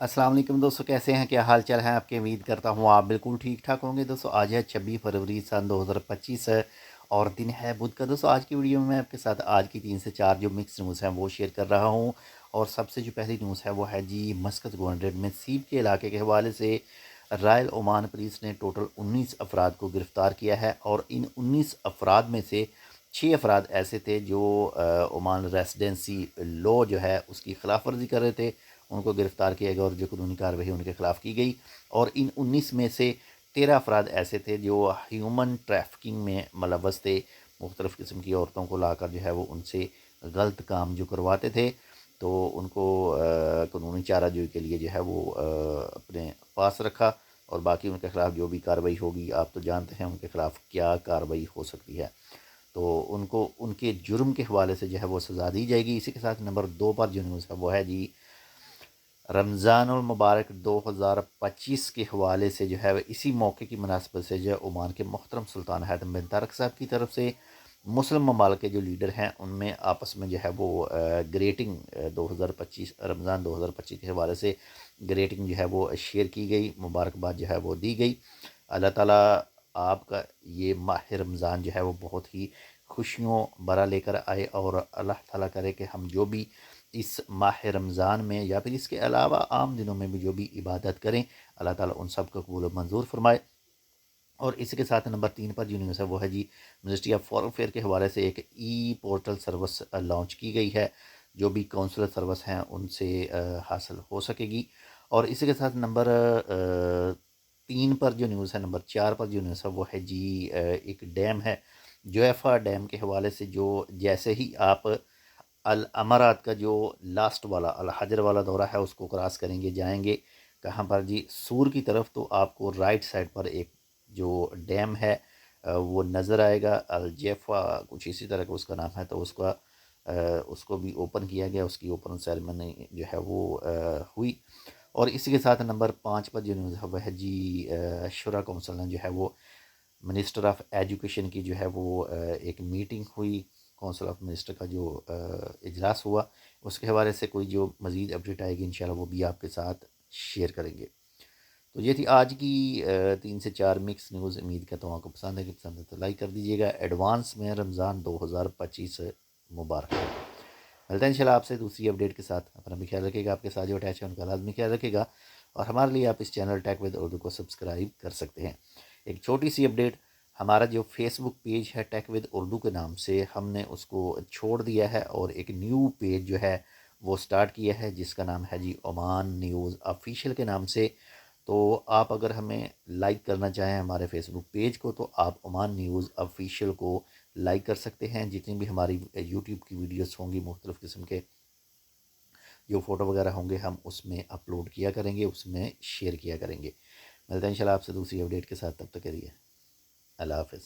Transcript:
अस्सलाम वालेकुम दोस्तों, कैसे हैं? क्या हाल चाल है आपके? उम्मीद करता हूँ आप बिल्कुल ठीक ठाक होंगे। दोस्तों आज है 26 फरवरी सन 2025 है और दिन है बुध का। दोस्तों आज की वीडियो में मैं आपके साथ आज की 3 से 4 जो मिक्स न्यूज़ हैं वो शेयर कर रहा हूँ। और सबसे जो पहली न्यूज़ है वो है जी मस्कत गवर्नरेट में सीप के इलाके के हवाले से रॉयल ओमान पुलिस ने टोटल 19 अफराद को गिरफ़्तार किया है। और इन 19 अफराद में से 6 अफराद ऐसे थे जो ओमान रेसिडेंसी लॉ जो है उसकी खिलाफ वर्जी कर रहे थे। उनको गिरफ़्तार किया गया और जो कानूनी कार्रवाई उनके ख़िलाफ़ की गई। और इन 19 में से 13 अफराद ऐसे थे जो ह्यूमन ट्रैफिकिंग में मुलव्वस थे। मुख्तलिफ़ किस्म की औरतों को लाकर जो है वो उनसे गलत काम जो करवाते थे, तो उनको कानूनी चाराजोई के लिए जो है वो अपने पास रखा। और बाकी उनके ख़िलाफ़ जो भी कार्रवाई होगी, आप तो जानते हैं उनके ख़िलाफ़ क्या कार्रवाई हो सकती है, तो उनको उनके जुर्म के हवाले से जो है वो सज़ा दी जाएगी। इसी के साथ नंबर 2 पर जो न्यूज़ है वो है जी रमज़ानुल मुबारक 2025 के हवाले से जो है इसी मौके की मुनासबत से जो है ओमान के मोहतरम सुल्तान हैतम बिन तारिक साहब की तरफ से मुस्लिम ममालिक के जो लीडर हैं उनमें आपस में जो है वो ग्रेटिंग 2025 रमज़ान 2025 के हवाले से ग्रेटिंग जो है वो शेयर की गई, मुबारकबाद जो है वो दी गई। अल्लाह ताला आपका ये माह रमज़ान जो है वो बहुत ही खुशियों भरा लेकर आए और अल्लाह ताला करे कि हम जो भी इस माह रमज़ान में या फिर इसके अलावा आम दिनों में भी जो भी इबादत करें, अल्लाह ताला उन सब को कबूल मंजूर फरमाए। और इसी के साथ नंबर 3 पर जो न्यूज़ है वो है जी मिनिस्ट्री ऑफ फॉरेन अफेयर के हवाले से एक ई पोर्टल सर्विस लॉन्च की गई है, जो भी काउंसलर सर्विस हैं उनसे हासिल हो सकेगी। और इसी के साथ नंबर 3 पर जो न्यूज़ है, नंबर 4 पर जो न्यूज़ है वो है जी एक डैम है जोएफा डैम के हवाले से, जो जैसे ही आप अल अमारात का जो लास्ट वाला अल हजर वाला दौरा है उसको क्रॉस करेंगे, जाएंगे कहाँ पर जी सूर की तरफ, तो आपको राइट साइड पर एक जो डैम है वो नज़र आएगा। अल जेफा कुछ इसी तरह का उसका नाम है, तो उसका उसको भी ओपन किया गया, उसकी ओपन सेरेमनी जो है वो हुई। और इसी के साथ नंबर 5 पर जो न्यूज़ है वह है जी शुरा कौंसिल ने जो है वो मिनिस्टर ऑफ एजुकेशन की जो है वो एक मीटिंग हुई, कौंसिल ऑफ मिनिस्टर का जो इजलास हुआ, उसके हवाले से कोई जो मज़ीद अपडेट आएगी इंशाल्लाह वो भी आपके साथ शेयर करेंगे। तो ये थी आज की 3 से 4 मिक्स न्यूज़। उम्मीद करता हूँ आपको पसंद है, कि पसंद है तो लाइक कर दीजिएगा। एडवांस में रमज़ान 2025 मुबारक हो। मिलते हैं इंशाल्लाह आपसे दूसरी अपडेट के साथ। अपना भी ख्याल रखिएगा, आपके साथ जो अटैच है उनका लाजमी ख्याल रखिएगा। और हमारे लिए आप इस चैनल टेक विद उर्दू को सब्सक्राइब कर सकते हैं। एक छोटी सी अपडेट, हमारा जो फेसबुक पेज है टेक विद उर्दू के नाम से, हमने उसको छोड़ दिया है और एक न्यू पेज जो है वो स्टार्ट किया है, जिसका नाम है जी ओमान न्यूज़ ऑफिशियल के नाम से। तो आप अगर हमें लाइक करना चाहें हमारे फेसबुक पेज को, तो आप ओमान न्यूज़ ऑफिशियल को लाइक कर सकते हैं। जितनी भी हमारी यूट्यूब की वीडियोस होंगी, मुख्तलिफ़ किस्म के जो फ़ोटो वगैरह होंगे, हम उसमें अपलोड किया करेंगे, उसमें शेयर किया करेंगे। मिलते हैं इंशाल्लाह आपसे दूसरी अपडेट के साथ, तब तक के लिए अल्लाह हाफ़िज़।